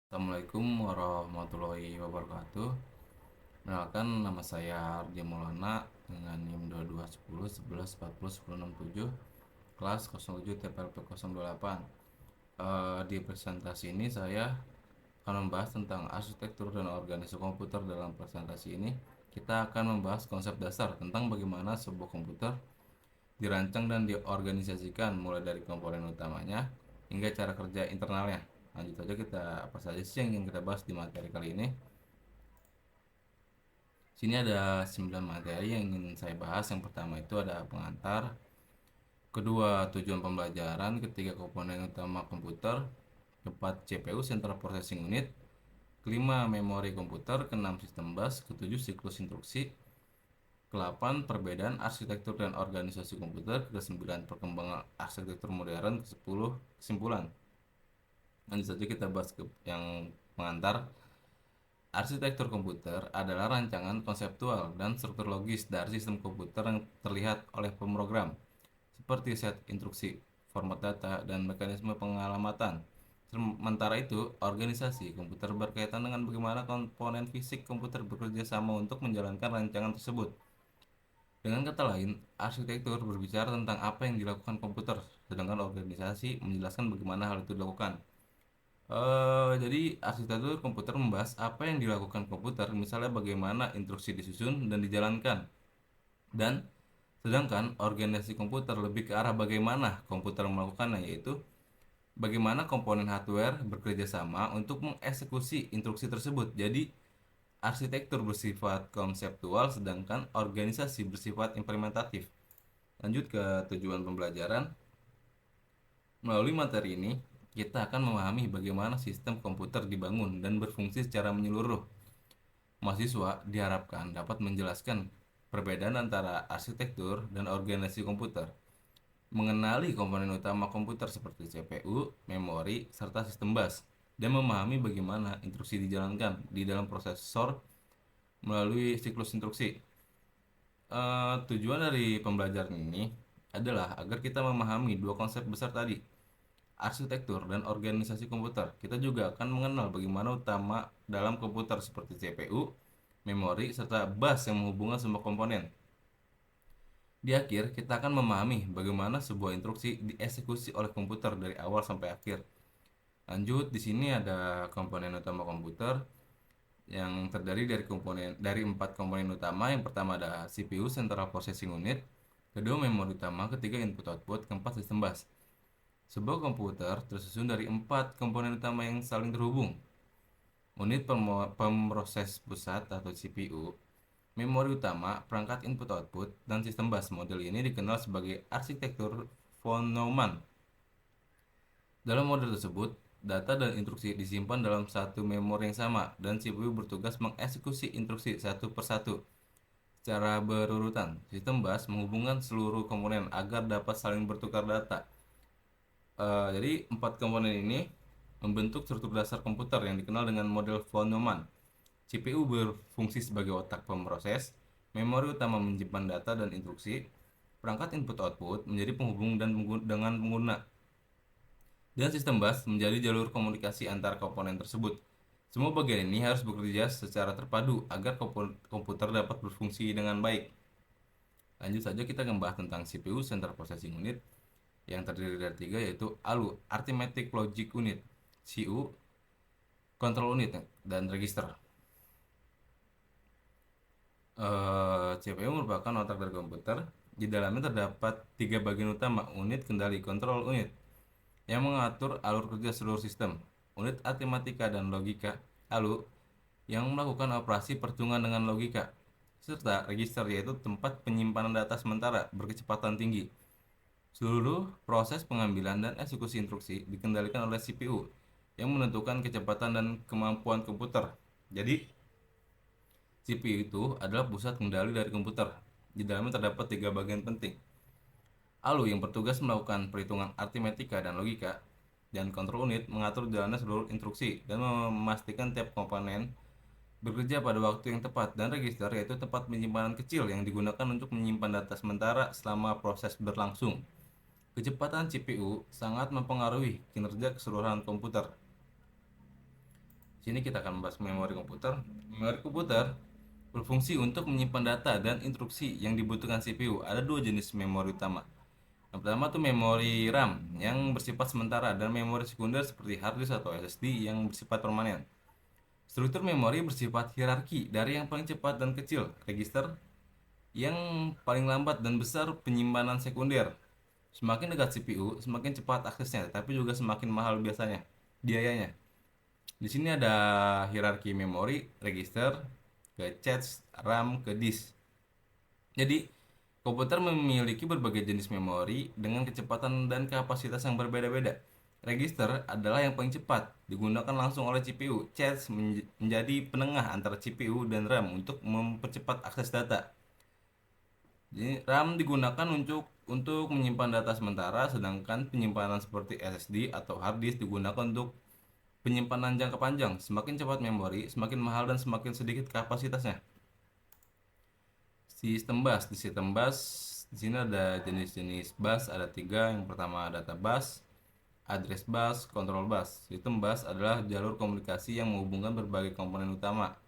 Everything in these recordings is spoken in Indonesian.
Assalamualaikum warahmatullahi wabarakatuh. Kenalkan, nama saya Ardi Maulana dengan NIM 221011401067, kelas 07 TPLP 028. Di presentasi ini saya akan membahas tentang arsitektur dan organisasi komputer. Dalam presentasi ini kita akan membahas konsep dasar tentang bagaimana sebuah komputer dirancang dan diorganisasikan, mulai dari komponen utamanya hingga cara kerja internalnya. Lanjut saja, kita apa saja sih yang ingin kita bahas di materi kali ini. Sini ada 9 materi yang ingin saya bahas. Yang pertama itu ada pengantar, kedua tujuan pembelajaran, ketiga komponen utama komputer, keempat CPU Central Processing Unit, kelima memori komputer, keenam sistem bus, ketujuh siklus instruksi, ke-8 perbedaan arsitektur dan organisasi komputer, ke-9 perkembangan arsitektur modern, ke-10 kesimpulan. Lanjut saja kita bahas yang pengantar. Arsitektur komputer adalah rancangan konseptual dan struktur logis dari sistem komputer yang terlihat oleh pemrogram, seperti set instruksi, format data, dan mekanisme pengalamatan. Sementara itu, organisasi komputer berkaitan dengan bagaimana komponen fisik komputer bekerja sama untuk menjalankan rancangan tersebut. Dengan kata lain, arsitektur berbicara tentang apa yang dilakukan komputer, sedangkan organisasi menjelaskan bagaimana hal itu dilakukan. Jadi arsitektur komputer membahas apa yang dilakukan komputer, misalnya bagaimana instruksi disusun dan dijalankan. Dan sedangkan organisasi komputer lebih ke arah bagaimana komputer melakukannya, yaitu bagaimana komponen hardware bekerja sama untuk mengeksekusi instruksi tersebut. Jadi arsitektur bersifat konseptual, sedangkan organisasi bersifat implementatif. Lanjut ke tujuan pembelajaran. Melalui materi ini, kita akan memahami bagaimana sistem komputer dibangun dan berfungsi secara menyeluruh. Mahasiswa diharapkan dapat menjelaskan perbedaan antara arsitektur dan organisasi komputer, mengenali komponen utama komputer seperti CPU, memori, serta sistem bus, dan memahami bagaimana instruksi dijalankan di dalam prosesor melalui siklus instruksi. Tujuan dari pembelajaran ini adalah agar kita memahami dua konsep besar tadi, arsitektur dan organisasi komputer. Kita juga akan mengenal bagaimana utama dalam komputer seperti CPU, memori, serta bus yang menghubungkan semua komponen. Di akhir, kita akan memahami bagaimana sebuah instruksi dieksekusi oleh komputer dari awal sampai akhir. Lanjut, di sini ada komponen utama komputer yang terdiri dari 4 komponen utama. Yang pertama ada CPU Central Processing Unit, kedua memori utama, ketiga input output, keempat sistem bus. Sebuah komputer tersusun dari 4 komponen utama yang saling terhubung. Unit pemroses pusat atau CPU, memori utama, perangkat input output, dan sistem bus. Model ini dikenal sebagai arsitektur von Neumann. Dalam model tersebut, data dan instruksi disimpan dalam satu memori yang sama, dan CPU bertugas mengeksekusi instruksi satu persatu secara berurutan. Sistem bus menghubungkan seluruh komponen agar dapat saling bertukar data. Jadi 4 komponen ini membentuk struktur dasar komputer yang dikenal dengan model von Neumann. CPU berfungsi sebagai otak pemroses, memori utama menyimpan data dan instruksi, perangkat input-output menjadi penghubung dengan pengguna, dan sistem bus menjadi jalur komunikasi antar komponen tersebut. Semua bagian ini harus bekerja secara terpadu agar komputer dapat berfungsi dengan baik. Lanjut saja, kita akan membahas tentang CPU Central Processing Unit yang terdiri dari 3, yaitu ALU Arithmetic Logic Unit, CU Control Unit, dan Register. CPU merupakan otak dari komputer. Di dalamnya terdapat 3 bagian utama: unit kendali control unit yang mengatur alur kerja seluruh sistem, unit aritmatika dan logika ALU yang melakukan operasi perhitungan dengan logika, serta register yaitu tempat penyimpanan data sementara berkecepatan tinggi. Seluruh proses pengambilan dan eksekusi instruksi dikendalikan oleh CPU yang menentukan kecepatan dan kemampuan komputer. Jadi, CPU itu adalah pusat kendali dari komputer. Di dalamnya terdapat 3 bagian penting. ALU yang bertugas melakukan perhitungan aritmatika dan logika, dan kontrol unit mengatur jalannya seluruh instruksi dan memastikan tiap komponen bekerja pada waktu yang tepat, dan register yaitu tempat penyimpanan kecil yang digunakan untuk menyimpan data sementara selama proses berlangsung. Kecepatan CPU sangat mempengaruhi kinerja keseluruhan komputer. Sini kita akan membahas memori komputer. Memori komputer berfungsi untuk menyimpan data dan instruksi yang dibutuhkan CPU. Ada dua jenis memori utama. Yang pertama tuh memori RAM yang bersifat sementara dan memori sekunder seperti hard disk atau SSD yang bersifat permanen. Struktur memori bersifat hierarki dari yang paling cepat dan kecil, register, yang paling lambat dan besar penyimpanan sekunder. Semakin dekat CPU, semakin cepat aksesnya, tapi juga semakin mahal biayanya. Di sini ada hierarki memori, register, ke cache, RAM, ke disk. Jadi, komputer memiliki berbagai jenis memori dengan kecepatan dan kapasitas yang berbeda-beda. Register adalah yang paling cepat, digunakan langsung oleh CPU. Cache menjadi penengah antara CPU dan RAM untuk mempercepat akses data. Jadi, RAM digunakan untuk menyimpan data sementara, sedangkan penyimpanan seperti SSD atau hard disk digunakan untuk penyimpanan jangka panjang. Semakin cepat memori, semakin mahal dan semakin sedikit kapasitasnya. Sistem bus. Di sistem bus, di sini ada jenis-jenis bus, ada tiga. Yang pertama data bus, address bus, control bus. Sistem bus adalah jalur komunikasi yang menghubungkan berbagai komponen utama.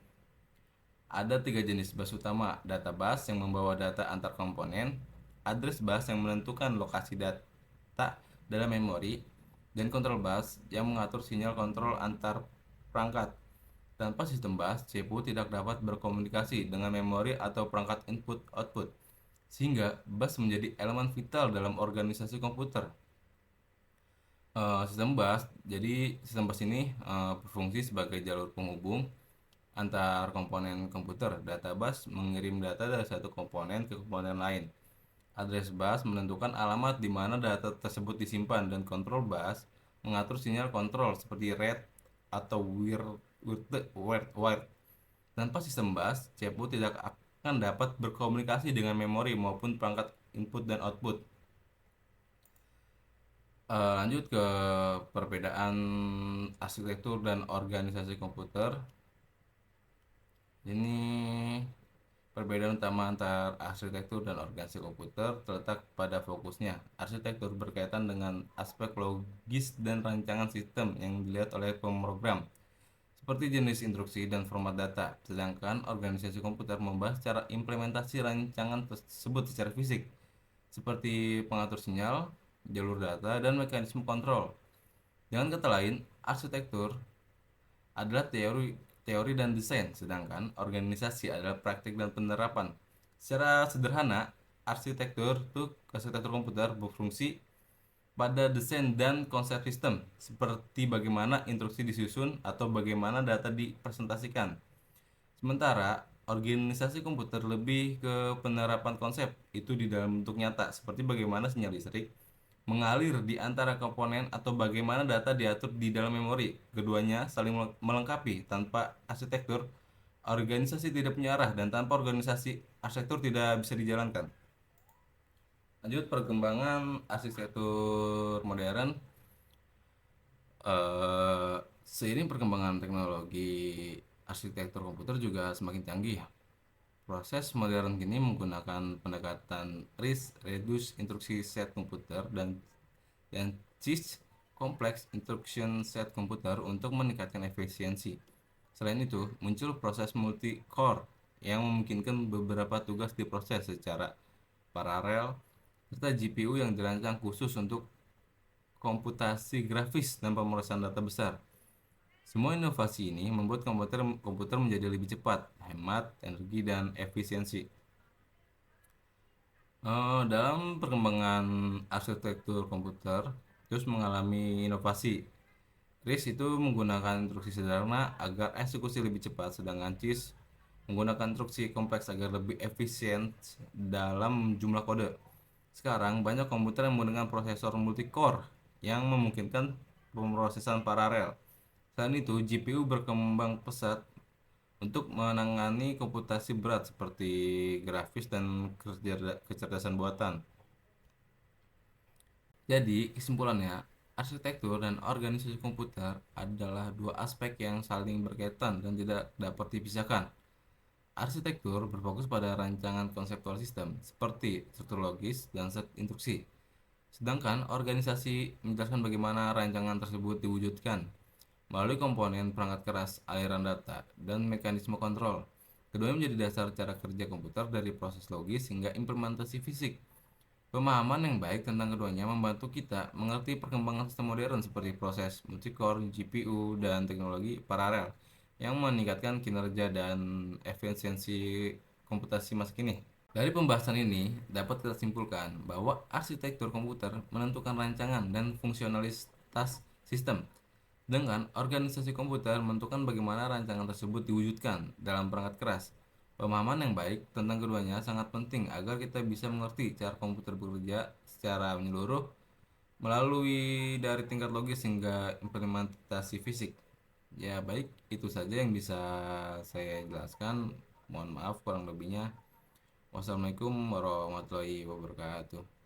Ada tiga jenis bus utama, data bus yang membawa data antar komponen, address bus yang menentukan lokasi data dalam memori, dan control bus yang mengatur sinyal kontrol antar perangkat. Tanpa sistem bus, CPU tidak dapat berkomunikasi dengan memori atau perangkat input-output, sehingga bus menjadi elemen vital dalam organisasi komputer. Sistem bus ini berfungsi sebagai jalur penghubung antar komponen komputer. Data bus mengirim data dari satu komponen ke komponen lain. Address bus menentukan alamat di mana data tersebut disimpan, dan control bus mengatur sinyal kontrol seperti read atau write. Tanpa sistem bus, CPU tidak akan dapat berkomunikasi dengan memori maupun perangkat input dan output. Lanjut ke perbedaan arsitektur dan organisasi komputer. Ini perbedaan utama antar arsitektur dan organisasi komputer terletak pada fokusnya. Arsitektur berkaitan dengan aspek logis dan rancangan sistem yang dilihat oleh pemrogram, seperti jenis instruksi dan format data. Sedangkan organisasi komputer membahas cara implementasi rancangan tersebut secara fisik, seperti pengatur sinyal, jalur data, dan mekanisme kontrol. Dengan kata lain, arsitektur adalah teori dan desain, sedangkan organisasi adalah praktik dan penerapan. Secara sederhana, arsitektur komputer berfungsi pada desain dan konsep sistem, seperti bagaimana instruksi disusun atau bagaimana data dipresentasikan. Sementara organisasi komputer lebih ke penerapan konsep itu di dalam bentuk nyata, seperti bagaimana sinyal listrik mengalir di antara komponen atau bagaimana data diatur di dalam memori. Keduanya saling melengkapi. Tanpa arsitektur, organisasi tidak punya arah, dan tanpa organisasi, arsitektur tidak bisa dijalankan. Lanjut, perkembangan arsitektur modern. Seiring perkembangan teknologi, arsitektur komputer juga semakin canggih. Proses modern kini menggunakan pendekatan RISC, Reduced Instruction Set Computer, dan CISC, Complex Instruction Set Computer, untuk meningkatkan efisiensi. Selain itu, muncul proses multi-core yang memungkinkan beberapa tugas diproses secara paralel, serta GPU yang dirancang khusus untuk komputasi grafis dan pemrosesan data besar. Semua inovasi ini membuat komputer menjadi lebih cepat, hemat energi, dan efisiensi. Dalam perkembangan arsitektur komputer terus mengalami inovasi. RISC itu menggunakan instruksi sederhana agar eksekusi lebih cepat, sedangkan CISC menggunakan instruksi kompleks agar lebih efisien dalam jumlah kode. Sekarang banyak komputer yang menggunakan prosesor multi-core yang memungkinkan pemrosesan paralel. Selain itu, GPU berkembang pesat untuk menangani komputasi berat seperti grafis dan kecerdasan buatan. Jadi, kesimpulannya, arsitektur dan organisasi komputer adalah dua aspek yang saling berkaitan dan tidak dapat dipisahkan. Arsitektur berfokus pada rancangan konseptual sistem, seperti struktur logis dan set instruksi. Sedangkan organisasi menjelaskan bagaimana rancangan tersebut diwujudkan. melalui komponen perangkat keras, aliran data, dan mekanisme kontrol. Keduanya menjadi dasar cara kerja komputer dari proses logis hingga implementasi fisik. Pemahaman yang baik tentang keduanya membantu kita mengerti perkembangan sistem modern seperti proses multicore, GPU, dan teknologi paralel yang meningkatkan kinerja dan efisiensi komputasi masa kini. Dari pembahasan ini, dapat kita simpulkan bahwa arsitektur komputer menentukan rancangan dan fungsionalitas sistem. Dengan organisasi komputer menentukan bagaimana rancangan tersebut diwujudkan dalam perangkat keras. Pemahaman yang baik tentang keduanya sangat penting agar kita bisa mengerti cara komputer bekerja secara menyeluruh melalui dari tingkat logis hingga implementasi fisik. Ya baik, itu saja yang bisa saya jelaskan. Mohon maaf kurang lebihnya. Wassalamualaikum warahmatullahi wabarakatuh.